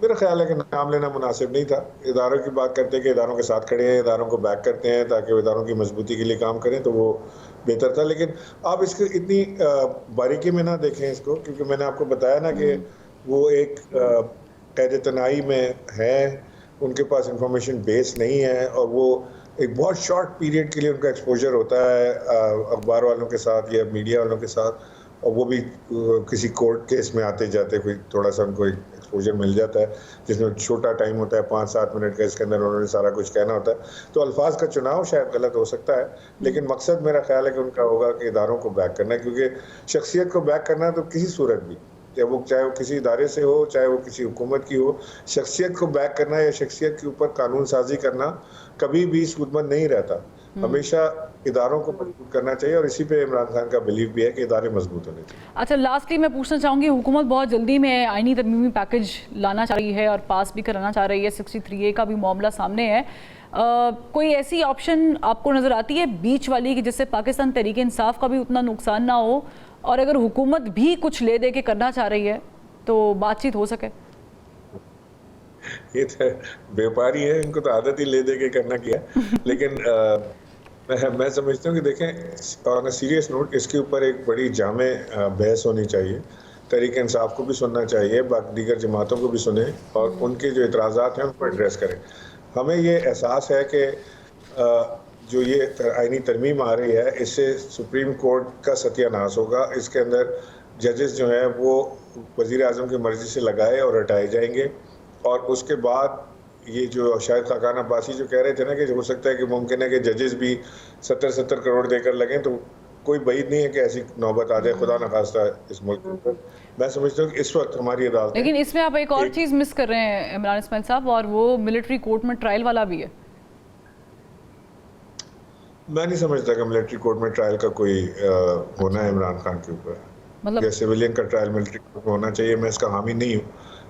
मेरा ख्याल है कि नाम लेना मुनासिब नहीं था। इदारों की बात करते हैं कि इदारों के साथ खड़े हैं, इदारों को बैक करते हैं ताकि वो इदारों की मजबूती के लिए काम करें, तो वो बेहतर था। लेकिन आप इसको इतनी बारीकी में ना देखें इसको, क्योंकि मैंने आपको बताया ना कि वो एक कैद तनाई में है, उनके पास इंफॉर्मेशन बेस नहीं है, और वो एक बहुत शॉर्ट पीरियड के लिए उनका एक्सपोजर होता है अखबार वालों के साथ या मीडिया वालों के साथ, और वो भी किसी कोर्ट केस में आते जाते कोई थोड़ा सा उनको एक्सपोजर मिल जाता है जिसमें छोटा टाइम होता है 5-7 मिनट का, इसके अंदर उन्होंने सारा कुछ कहना होता है। तो अल्फाज का चुनाव शायद गलत हो सकता है, लेकिन मकसद मेरा ख्याल है कि उनका होगा कि इदारों को बैक करना, क्योंकि शख्सियत को बैक करना तो किसी सूरत भी, चाहे वो किसी इदारे से हो, चाहे वो किसी हुकूमत की हो, शख्सियत को बैक करना या शख्सियत के ऊपर कानून साजी करना कभी भी सूदमंद नहीं रहता। हमेशा इदारों को मजबूत करना चाहिए, और इसी पे इमरान खान का बिलीव भी है कि इदारे मजबूत होने चाहिए। अच्छा, लास्टली मैं पूछना चाहूँगी, हुकूमत बहुत जल्दी में आईनी तरमीमी पैकेज लाना चाह रही है और पास भी कराना चाह रही है, 63A का भी मामला सामने है। कोई ऐसी ऑप्शन आपको नज़र आती है बीच वाली कि जिससे पाकिस्तान तहरीक इंसाफ का भी उतना नुकसान ना हो, और अगर हुकूमत भी कुछ ले दे के करना चाह रही है तो बातचीत हो सके? ये तो व्यापारी है, इनको तो आदत ही ले दे के करना किया। लेकिन मैं समझता हूँ कि देखें, ऑन अ सीरियस नोट इसके ऊपर एक बड़ी जामे बहस होनी चाहिए, तहरीक इंसाफ को भी सुनना चाहिए, बाकी दीगर जमातों को भी सुने और उनके जो इतराज़ात हैं उनको एड्रेस करें। हमें ये एहसास है कि जो ये आईनी तरमीम आ रही है इससे सुप्रीम कोर्ट का सत्यानाश होगा। इसके अंदर जजेस जो हैं वो वज़ीर आज़म की मर्ज़ी से लगाए और हटाए जाएंगे और उसके बाद ये जो शायद खाकान अब्बासी जो कह रहे थे ना कि हो सकता है कि मुमकिन है कि जजेस भी 70-70 करोड़ देकर लगें, तो कोई बईद नहीं है कि ऐसी नौबत आ जाए, खुदा न खास्ता इस मुल्क में। मैं समझता हूँ कि इस वक्त हमारी अदालत, लेकिन इसमें आप एक और चीज़ मिस कर रहे हैं इमरान इस्माइल साहब, और वो मिलिट्री कोर्ट में ट्रायल वाला भी है। मैं नहीं समझता कि मिलिट्री कोर्ट में ट्रायल का कोई होना है इमरान खान के ऊपर, मतलब सिविलियन का ट्रायल मिलिट्री कोर्ट में होना चाहिए। मैं इसका हामी नहीं हूँ,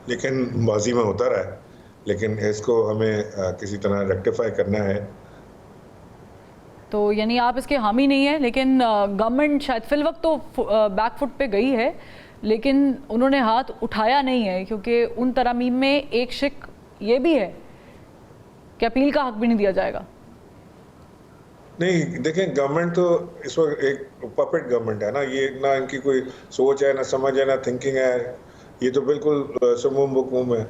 लेकिन माजी में होता रहा है, लेकिन इसको हमें किसी तरह रेक्टिफाई करना है। तो यानी आप इसके हामी नहीं है, लेकिन गवर्नमेंट शायद फिल वक्त तो बैक फुट पे गई है, लेकिन उन्होंने हाथ उठाया नहीं है, क्योंकि उन तरमीम में एक शिक ये भी है कि अपील का हक भी नहीं दिया जाएगा। नहीं, देखें, गवर्नमेंट तो इस वक्त एक पपेट गवर्नमेंट है ना, ये ना इनकी कोई सोच है, ना समझ है, ना थिंकिंग है, ये तो बिल्कुल सुमूम बकूम है।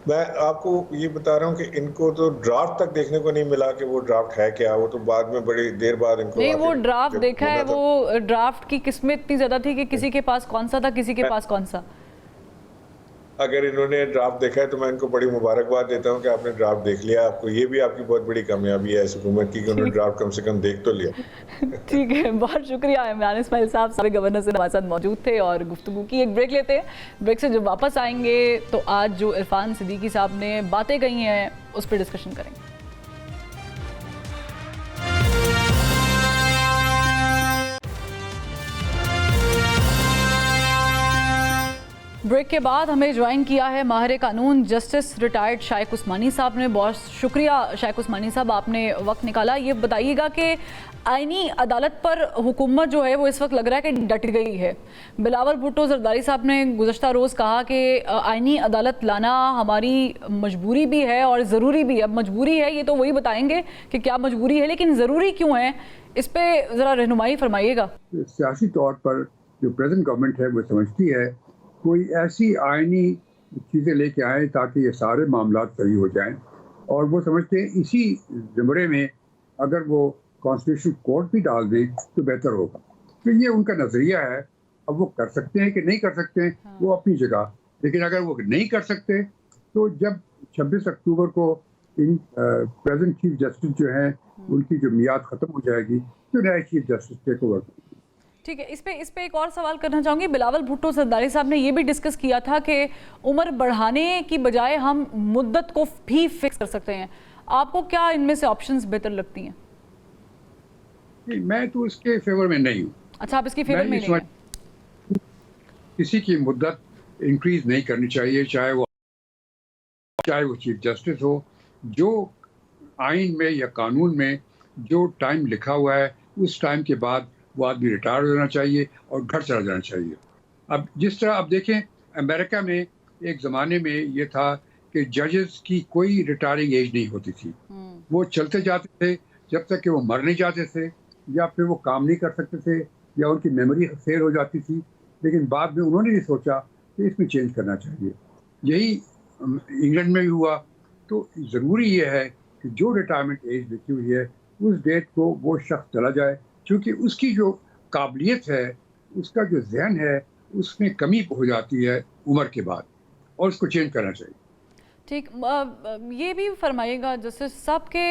मैं आपको ये बता रहा हूँ कि इनको तो ड्राफ्ट तक देखने को नहीं मिला कि वो ड्राफ्ट है क्या, वो तो बाद में बड़ी देर बाद इनको नहीं, वो ड्राफ्ट देखा है, वो ड्राफ्ट की किस्में इतनी ज़्यादा थी कि किसी के पास कौन सा था, किसी के पास कौन सा। अगर इन्होंने ड्राफ्ट देखा है तो मैं इनको बड़ी मुबारकबाद देता हूँ कि आपने ड्राफ्ट देख लिया। आपको ये भी आपकी बहुत बड़ी कामयाबी है इस हुकूमत की कि उन्होंने ड्राफ्ट कम से कम देख तो लिया। ठीक है, बहुत शुक्रिया इमरान इस्माइल साहब, सारे गवर्नर से हमारे साथ मौजूद थे और गुफ्तगू की। एक ब्रेक लेते हैं, ब्रेक से जब वापस आएंगे तो आज जो इरफान सिद्दीकी साहब ने बातें कही हैं उस पर डिस्कशन करेंगे। ब्रेक के बाद हमें ज्वाइन किया है माहिर कानून जस्टिस रिटायर्ड शाइक उस्मानी साहब ने। बहुत शुक्रिया शाइक उस्मानी साहब, आपने वक्त निकाला। ये बताइएगा कि आईनी अदालत पर हुकूमत जो है वो इस वक्त लग रहा है कि डट गई है। बिलावल भुट्टो जरदारी साहब ने गुज़श्ता रोज़ कहा कि आईनी अदालत लाना हमारी मजबूरी भी है और ज़रूरी भी है। अब मजबूरी है ये तो वही बताएंगे कि क्या मजबूरी है, लेकिन ज़रूरी क्यों है, इस पर ज़रा रहनुमाई फरमाइएगा। सियासी तौर पर जो प्रेजेंट गवर्नमेंट है वो समझती है कोई ऐसी आईनी चीज़ें लेके आए ताकि ये सारे मामला सही हो जाएं, और वो समझते हैं इसी ज़मरे में अगर वो कॉन्स्टिट्यूशन कोर्ट भी डाल दें तो बेहतर होगा। तो ये उनका नज़रिया है। अब वो कर सकते हैं कि नहीं कर सकते हैं वो अपनी जगह, लेकिन अगर वो नहीं कर सकते तो जब 26 अक्टूबर को इन प्रेजेंट चीफ जस्टिस जो हैं उनकी जो मियाद ख़त्म हो जाएगी तो नए चीफ जस्टिस टेक ओवर। ठीक है, इस पे एक और सवाल करना चाहूँगी। बिलावल भुट्टो जरदारी साहब ने ये भी डिस्कस किया था कि उम्र बढ़ाने की बजाय हम मुद्दत को भी फिक्स कर सकते हैं। आपको क्या इनमें से ऑप्शंस बेहतर लगती हैं? नहीं, मैं तो इसके फेवर में नहीं हूँ। अच्छा, आप इसकी फेवर में नहीं हैं? किसी की मुद्दत इंक्रीज नहीं करनी चाहिए, चाहे वो चीफ जस्टिस हो। जो आइन में या कानून में जो टाइम लिखा हुआ है उस टाइम के बाद वो आदमी रिटायर हो जाना चाहिए और घर चला जाना चाहिए। अब जिस तरह आप देखें, अमेरिका में एक ज़माने में ये था कि जजेस की कोई रिटायरिंग एज नहीं होती थी। वो चलते जाते थे जब तक कि वो मर नहीं जाते थे या फिर वो काम नहीं कर सकते थे या उनकी मेमोरी फेल हो जाती थी। लेकिन बाद में उन्होंने ये सोचा कि इसमें चेंज करना चाहिए। यही इंग्लैंड में भी हुआ। तो ज़रूरी ये है कि जो रिटायरमेंट एज लिखी हुई है उस डेट को वो शख्स चला जाए, क्योंकि उसकी जो काबिलियत है, उसका जो जहन है, उसमें कमी हो जाती है उम्र के बाद, और उसको चेंज करना चाहिए। ठीक, ये भी फरमाइएगा जस्टिस साहब के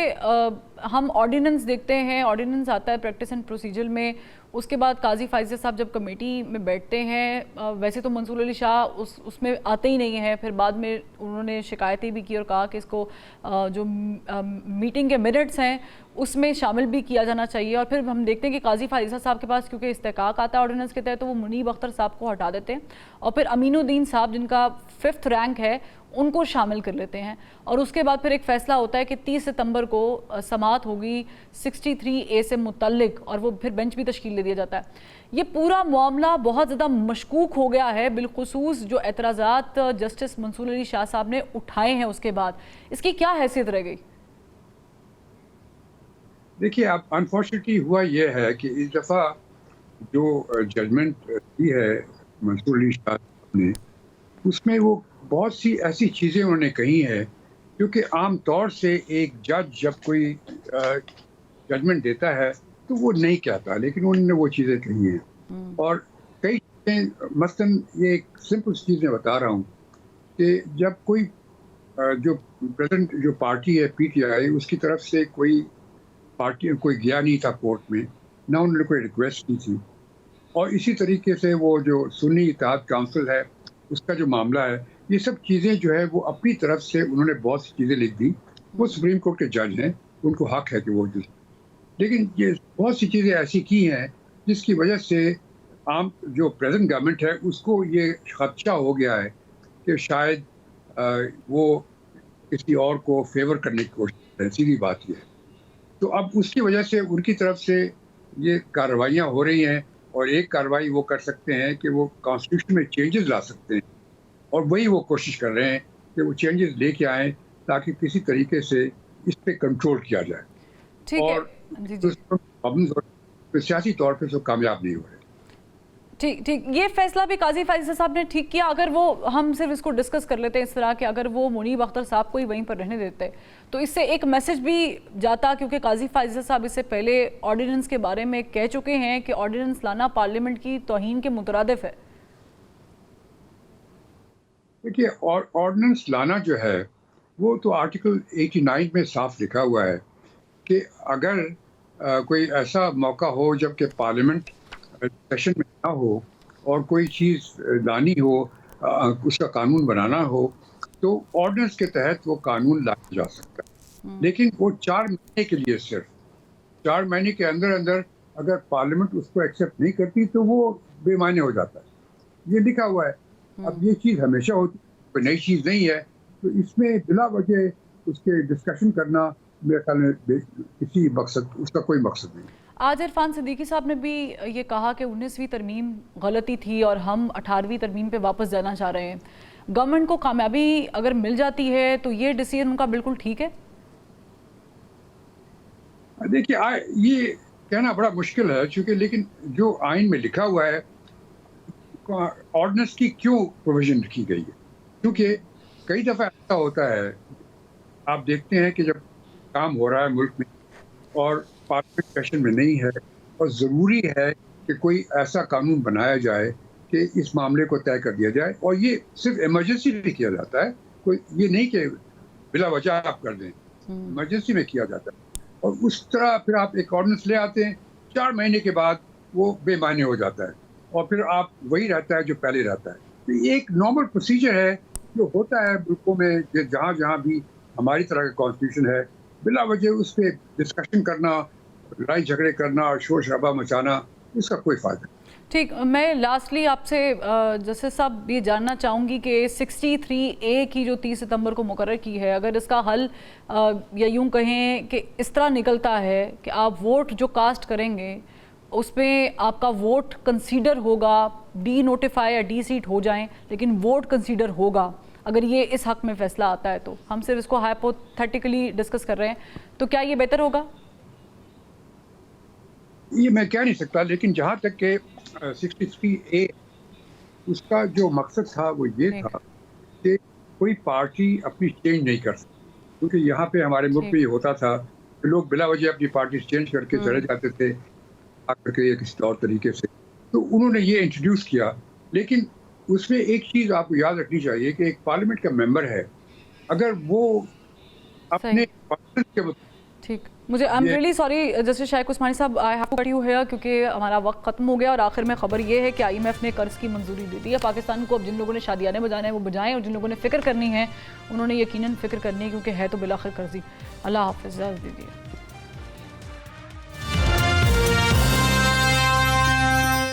हम ऑर्डिनेंस देखते हैं, ऑर्डिनेंस आता है प्रैक्टिस एंड प्रोसीजर में, उसके बाद काजी फाइज़ साहब जब कमेटी में बैठते हैं, वैसे तो मंसूर अली शाह उसमें आते ही नहीं हैं, फिर बाद में उन्होंने शिकायतें भी की और कहा कि इसको जो मीटिंग के मिनट्स हैं उसमें शामिल भी किया जाना चाहिए। और फिर हम देखते हैं कि काजी फाइज़ साहब के पास क्योंकि इस्तेकाक आता है ऑर्डिनेंस के तहत, तो वो मुनीब अख्तर साहब को हटा देते हैं और फिर अमीनुद्दीन साहब जिनका 5th रैंक है उनको शामिल कर लेते हैं। और उसके बाद फिर एक फ़ैसला होता है कि 30 सितंबर को समाअत होगी 63A से मुतल्लिक, और वो फिर बेंच भी तश्कील दे दिया जाता है। ये पूरा मामला बहुत ज़्यादा मशकूक हो गया है, बिलखुसूस जो एतराज़ात जस्टिस मंसूर अली शाह साहब ने उठाए हैं उसके बाद, इसकी क्या हैसियत रह गई? देखिए, अब अनफॉर्चुनेटली हुआ ये है कि इस दफ़ा जो जजमेंट दी है मंसूर अली शाह ने, उसमें वो बहुत सी ऐसी चीज़ें उन्होंने कही हैं क्योंकि आम तौर से एक जज जब कोई जजमेंट देता है तो वो नहीं कहता, लेकिन उन्होंने वो चीज़ें कही हैं। और कई चीज़ें, मसलन ये एक सिंपल चीज़ मैं बता रहा हूँ कि जब कोई जो प्रेजेंट जो पार्टी है पीटीआई, उसकी तरफ से कोई गया नहीं था कोर्ट में, ना उन्होंने कोई रिक्वेस्ट की थी। और इसी तरीके से वो जो सुन्नी इत्तेहाद काउंसिल है उसका जो मामला है, ये सब चीज़ें जो है वो अपनी तरफ से उन्होंने बहुत सी चीज़ें लिख दी। वो सुप्रीम कोर्ट के जज हैं, उनको हक है कि वो, लेकिन ये बहुत सी चीज़ें ऐसी की हैं जिसकी वजह से आम जो प्रेजेंट गवर्नमेंट है उसको ये खदशा हो गया है कि शायद वो किसी और को फेवर करने की कोशिश कर, सीधी बात ये है। तो अब उसकी वजह से उनकी तरफ से ये कार्रवाइयाँ हो रही हैं, और एक कार्रवाई वो कर सकते हैं कि वो कॉन्स्टिट्यूशन में चेंजेस ला सकते हैं, और वही वो कोशिश कर रहे हैं कि वो चेंजेस लेके आएँ ताकि किसी तरीके से इस पे कंट्रोल किया जाए। ठीक है, तो सियासी तौर पर तो कामयाब नहीं हो रहे। ठीक, ये फैसला भी काजी फाइज़ साहब ने ठीक किया। अगर वो, हम सिर्फ इसको डिस्कस कर लेते हैं इस तरह कि अगर वो मुनीब अख्तर साहब को ही वहीं पर रहने देते तो इससे एक मैसेज भी जाता, क्योंकि काजी फाइज़ साहब इससे पहले ऑर्डिनेंस के बारे में कह चुके हैं कि ऑर्डिनेंस लाना पार्लियामेंट की तौहीन के मुतरादिफ है। देखिए, ऑर्डिनेंस लाना जो है वो तो आर्टिकल 89 में साफ लिखा हुआ है कि अगर कोई ऐसा मौका हो जबकि पार्लियामेंट सेशन में ना हो और कोई चीज़ लानी हो, उसका कानून बनाना हो, तो ऑर्डिनेंस के तहत वो कानून लाया जा सकता है। लेकिन वो 4 महीने के लिए, सिर्फ 4 महीने के अंदर अंदर अगर पार्लियामेंट उसको एक्सेप्ट नहीं करती तो वो बेमाने हो जाता है, ये लिखा हुआ है। अब ये चीज़ हमेशा होती है, कोई नई चीज़ नहीं है, तो इसमें बिला वजह उसके डिस्कशन करना मेरे ख्याल में किसी मकसद, उसका कोई मकसद नहीं। आज इरफान सिद्दीकी साहब ने भी ये कहा कि 19वीं तरमीम गलती थी और हम 18वीं तरमीम पे वापस जाना चाह रहे हैं। गवर्नमेंट को कामयाबी अगर मिल जाती है तो ये डिसीजन उनका बिल्कुल ठीक है। देखिए, ये कहना बड़ा मुश्किल है, क्योंकि लेकिन जो आइन में लिखा हुआ है, ऑर्डिनेंस की क्यों प्रोविजन रखी गई है, क्योंकि कई दफ़ा ऐसा होता है, आप देखते हैं कि जब काम हो रहा है मुल्क में और पार्लियामेंट सेशन में नहीं है, और ज़रूरी है कि कोई ऐसा कानून बनाया जाए कि इस मामले को तय कर दिया जाए, और ये सिर्फ इमरजेंसी में किया जाता है, कोई ये नहीं कि बिला वजह आप कर दें, इमरजेंसी में किया जाता है। और उस तरह फिर आप एक ऑर्डिनेंस ले आते हैं, 4 महीने के बाद वो बेमानी हो जाता है, और फिर आप वही रहता है जो पहले रहता है। तो ये एक नॉर्मल प्रोसीजर है जो होता है मुल्कों में, जहाँ जहाँ भी हमारी तरह का कॉन्स्टिट्यूशन है, बिला वजह उस पर डिस्कशन करना, लड़ाई झगड़े करना और शोर शराबा मचाना, इसका कोई फ़ायदा नहीं। ठीक, मैं लास्टली आपसे जस्टिस साहब ये जानना चाहूँगी कि 63A की जो 30 सितंबर को मुकर्रर की है, अगर इसका हल या यूँ कहें कि इस तरह निकलता है कि आप वोट जो कास्ट करेंगे उसमें आपका वोट कंसीडर होगा, डी नोटिफाई या डी सीट हो जाएं, लेकिन वोट कंसीडर होगा, अगर ये इस हक में फैसला आता है तो, हम सिर्फ इसको हाइपोथेटिकली डिस्कस कर रहे हैं, तो क्या ये बेहतर होगा? ये मैं कह नहीं सकता, लेकिन जहाँ तक के 63A उसका जो मकसद था वो ये था कि कोई पार्टी अपनी चेंज नहीं कर सकती, क्योंकि यहाँ पे हमारे मुल्क में ये होता था कि लोग बिला वजह अपनी पार्टी चेंज करके चले जाते थे आकर के किसी और तरीके से। तो उन्होंने ये इंट्रोड्यूस किया, लेकिन उसमें एक चीज़ आपको याद रखनी चाहिए कि एक पार्लियामेंट का मेंबर है, अगर वो अपने के, ठीक, मुझे I am really sorry justice Shaikh Usmani sahab, I have to cut you here क्योंकि हमारा वक्त खत्म हो गया। और आखिर में खबर ये है कि IMF ने कर्ज की मंजूरी दे दी है पाकिस्तान को। अब जिन लोगों ने शादियाने बजाना है वो बजाएं, और जिन लोगों ने फिक्र करनी है उन्होंने यकीनन फिक्र करनी है, क्योंकि है तो बिलाखिर कर्जी। अल्लाह हाफिज़, इजाज़त दीजिए।